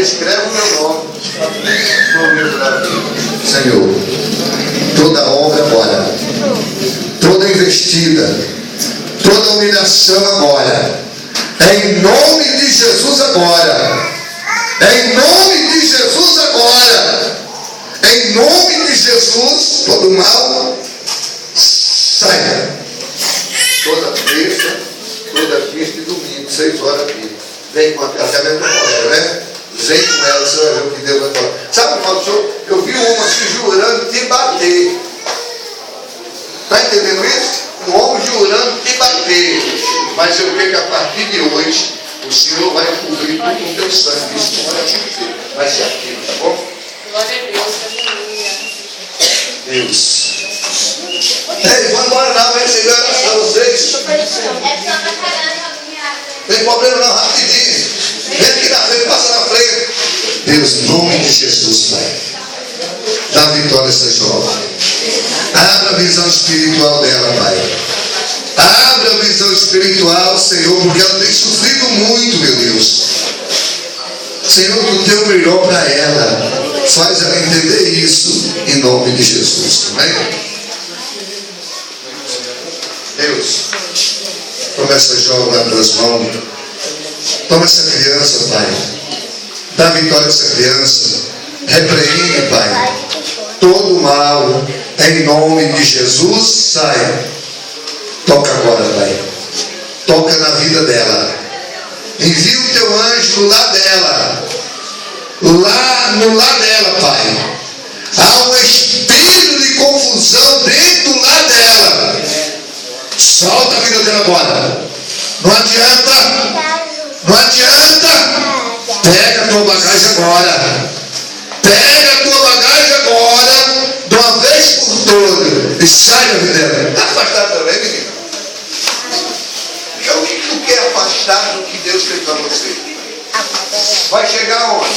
escreve o meu nome no livro da vida. Senhor, toda honra agora, toda investida, toda humilhação agora, em nome de Jesus agora, em nome de Jesus agora, em nome de Jesus, todo mal saia. Toda terça, toda quinta e domingo, 6 horas aqui. Vem com até mesmo com a colega, né? Vem com ela, você vai ver o que Deus vai falar. Sabe o que eu falo, senhor? Eu vi um homem se jurando te bater. Está entendendo isso? Um homem jurando te bater. Mas eu sei que a partir de hoje, o Senhor vai cobrir tudo com teu sangue. Isso não vai acontecer. Vai ser aquilo, tá bom? Glória a Deus, aleluia. Deus. Ei, vamos embora lá, vai receber a oração de vocês. Não tem problema não, rapidinho. Vem aqui na frente, passa na frente. Deus, em nome de Jesus, Pai, dá vitória a essa jovem. Abra a visão espiritual dela, Pai. Abra a visão espiritual, Senhor, porque ela tem sofrido muito, meu Deus. Senhor, tu deu o melhor para ela. Faz ela entender isso em nome de Jesus. Amém? Deus, toma essa jovem nas tuas mãos. Toma essa criança, Pai. Dá vitória a essa criança. Repreende, Pai, todo mal. Em nome de Jesus, sai. Toca agora, Pai. Toca na vida dela. Envia o teu anjo no lar dela. Lá no lar dela, Pai. Há um espírito de confusão dentro do lar dela. Solta a vida dela agora. Não adianta. Não adianta. Pega a tua bagagem agora. Pega a tua bagagem agora, de uma vez por todas. E sai da vida dela. Está afastado também, menina? O que tu quer afastar do que Deus fez para você? Vai chegar onde?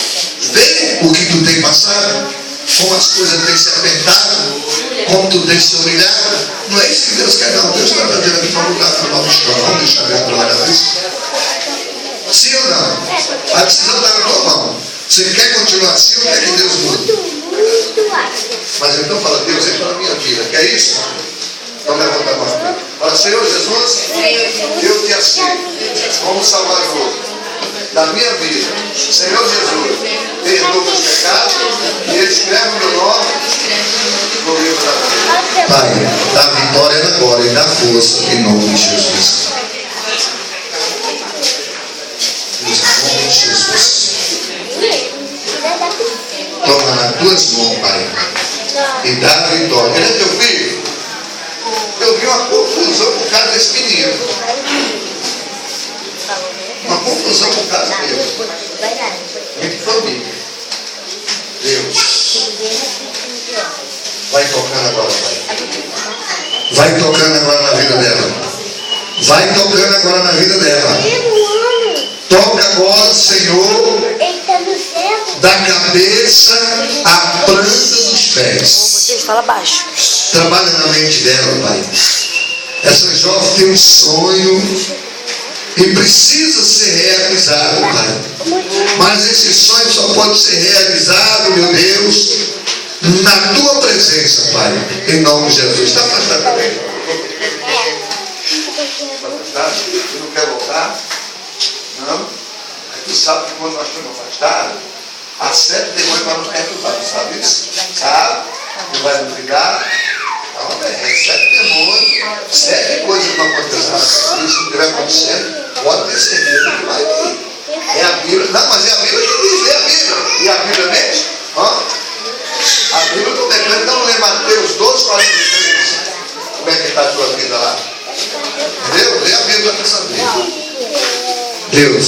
Vê o que tu tem passado, como as coisas têm se apertado, como tu tem se humilhado. Não é isso que Deus quer, não. Deus está trazendo aqui para mudar a nova história. Vamos deixar Deus trabalhar nisso? Sim ou não? A decisão está na tua mão. Você quer continuar assim ou quer que Deus mude? Mas então fala, Deus, entra na minha vida. Quer isso? Então levanta a mão. Fala, Senhor Jesus, eu te aceito como Salvador da minha vida. Senhor Jesus, perdoa meus pecados e escreve o meu nome no livro da vida. Pai, dá vitória agora e dá força em nome de Jesus. Em nome de Jesus. Toma nas tuas mãos, Pai, e dá a vitória. Ele é teu filho? Eu vi uma confusão por causa desse menino. Uma confusão por causa dele. Muito família. Deus. Vai tocando agora, Pai. Vai tocando agora na vida dela. Vai tocando agora na vida dela. Toca agora, Senhor, da cabeça à planta dos pés. Vocês falam baixo. Trabalha na mente dela, Pai. Essa jovem tem um sonho e precisa ser realizado, Pai. Mas esse sonho só pode ser realizado, meu Deus, na tua presença, Pai. Em nome de Jesus. Está afastado também? Está afastado? Tu não quer voltar? Não? Aí tu sabe que quando nós estamos afastados, há 7 demônios para nos perturbar. Tu sabe isso? Sabe? Tu vai nos ligar. Não, é 7 demônios. 7 coisas não aconteceram. Se isso não estiver acontecendo, pode ter certeza que vai vir. É a Bíblia. Não, mas é a Bíblia que diz. É a Bíblia. E a Bíblia mente? A Bíblia não declara. Então lê Mateus 12, 43. Como é que está a tua vida lá? Entendeu? Lê a Bíblia para saber. Deus,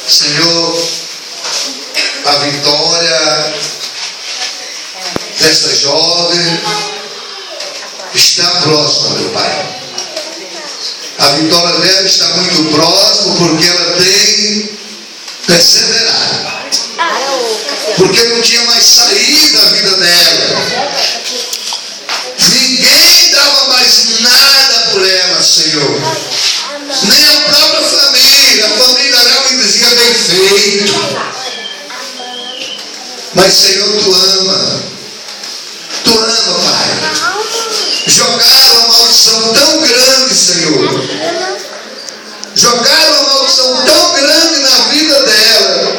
Senhor, a vitória dessa jovem está próxima, meu Pai. A vitória dela está muito próxima porque ela tem perseverado. Porque não tinha mais saída da vida dela. Ninguém dava mais nada por ela, Senhor. Nem a própria família, a família jeito. Mas, Senhor, Tu ama. Tu ama, Pai. Jogaram uma maldição tão grande, Senhor. Jogaram uma maldição tão grande na vida dela,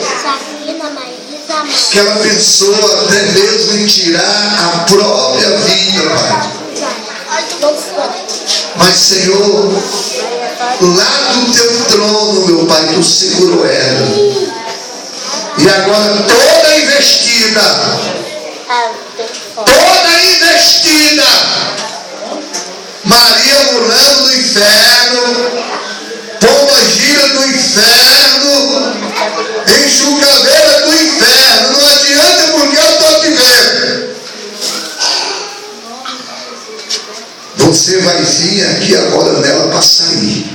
que ela pensou até mesmo em tirar a própria vida, Pai. Mas, Senhor, lá do Teu trono, meu Pai, Tu segurou ela. E agora toda investida, Maria Mulano do inferno, pomba gira do inferno, enxugadeira do inferno, não adianta porque eu estou te vendo. Você vai vir aqui agora nela para sair.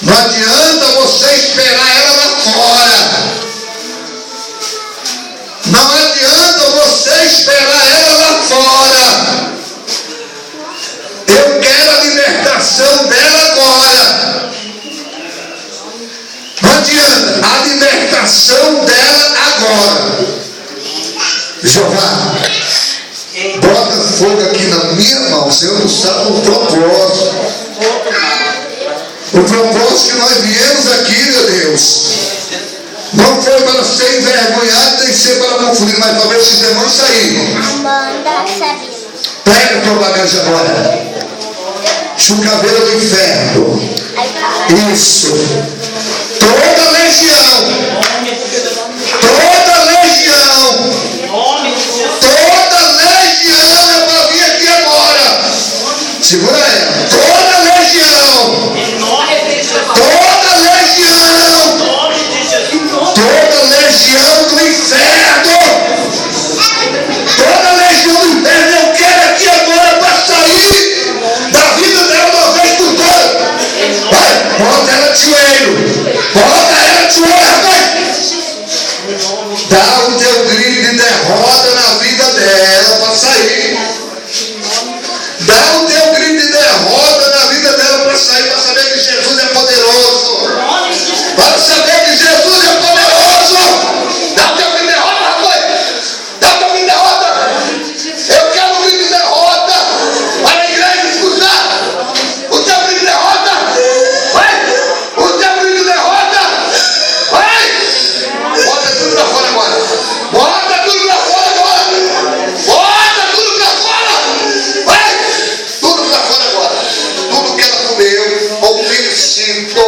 Não adianta você esperar ela lá fora. Não adianta você esperar ela lá fora. Eu quero a libertação dela agora. Não adianta, a libertação dela agora. Jeová, bota fogo aqui na minha mão. O Senhor não sabe o propósito. O propósito que nós viemos aqui, meu Deus, não foi para ser envergonhado, nem ser para confundir, mas para ver se os demônios saíram. Pega a tua bagagem agora. Chucaveira do inferno. Isso. Toda legião. Toda legião. Toda legião é para vir aqui agora. Segura ela. Toda legião. Toda legião. Toda legião do inferno. Toda legião do inferno. Eu quero aqui agora para sair da vida dela uma vez por todas. Vai, bota ela de joelho. Bota ela de joelho, rapaz. Dá o teu grito de derrota na vida dela para sair. Dá o teu grito de derrota na vida dela para sair, para saber que Jesus é poderoso. Para saber que Jesus é poderoso. Dá o teu grito de derrota, rapaz. Dá o teu grito de derrota. Eu quero um grito de derrota para a igreja escutar. O teu grito de derrota. Vai. O teu grito de derrota. Vai. Bota tudo para fora agora. Bota tudo para fora agora. Bota tudo para fora. Vai. Tudo para fora agora. Tudo que ela comeu, oferecido,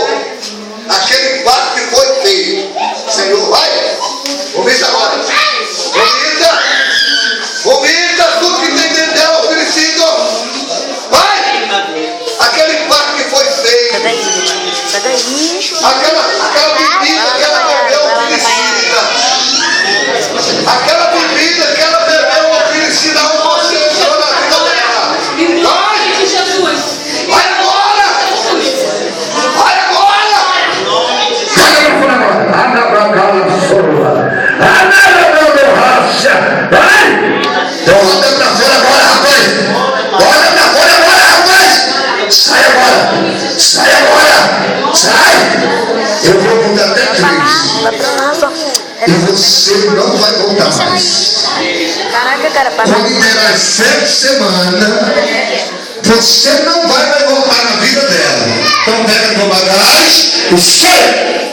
aquele pacto que foi feito. Senhor, vai. Vomita agora. Vomita. Vomita tudo que tem dentro dela oferecido. Vai. Aquele pacto que foi feito. Aquela bebida que ela bebeu oferecida. Aquela bebida que ela bebeu oferecida a uma pessoa na vida dela. Vai. Vai agora. Vai agora. Bota pra fora agora, rapaz. Bota pra fora agora, rapaz. Sai agora. Sai agora. Sai. Eu vou contar até 3. E você não vai voltar mais. Caraca, cara, Quando der as 7 semanas, você não vai voltar na vida dela. Então pega a tua bagagem e sai.